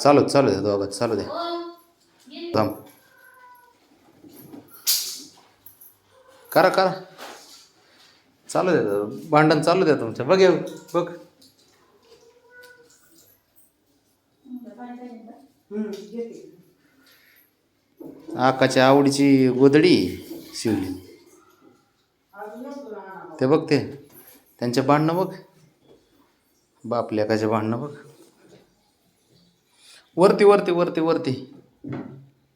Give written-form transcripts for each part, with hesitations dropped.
चालू दे दोघात चालू दे. थांब. करा करा चालू दे भांडण चालू द्या तुमचं. बघ येऊ बघ. आकाच्या आवडीची गोधडी शिवली. ते बघ ते त्यांचे भांडणं बघ. बाप लेकाचे भांडणं बघ. वरती वरती वरती वरती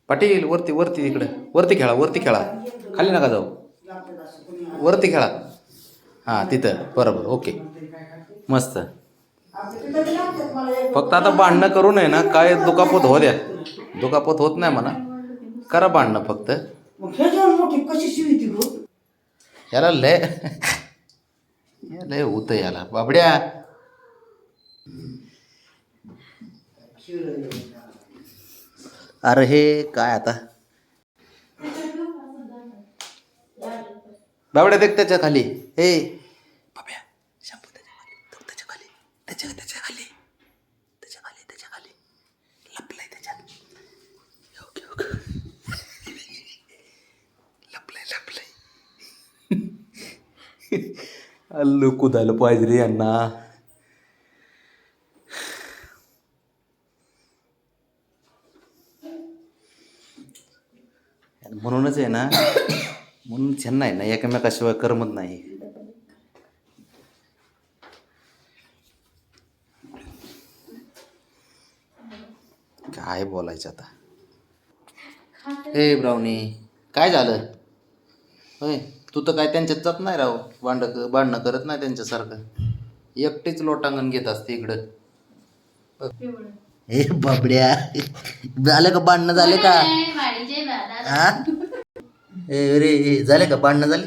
पाटील वरती वरती इकडे वरती खेळा वरती खेळा. खाली नका जाऊ. वरती खेळा. हां तिथं बरोबर ओके मस्त. फक्त आता भांडणं करू नये ना. काय दुखापत हो द्या. दुखापत होत नाही म्हणा. करा भांडणं फक्त. याला लय लय होतं याला बाबड्या. अरे हे काय आता बाबड्या देख त्याच्या खाली. हे बाब्या शॅम्पू त्याच्या खाली. त्याच्या खाली त्याच्या त्याच्या खाली त्याच्या खाली त्याच्या खाली लपलाय त्याच्यात. लपलाय अल्लू कुदायला पाहिजे रे यांना. म्हणूनच आहे ना. म्हणून ह्यांना आहे ना एकमेकाशिवाय करमत नाही. काय बोलायचं आता. हे ब्राउनी काय झालं होय. तू तर काय त्यांच्यात जात नाही राव. भांडणं करत नाही त्यांच्यासारखं. एकटीच लोटांगण घेत असते इकडं. हे बाबड्या झालं का भांडणं झाले का. हा रे झाले का भांडणं झाली.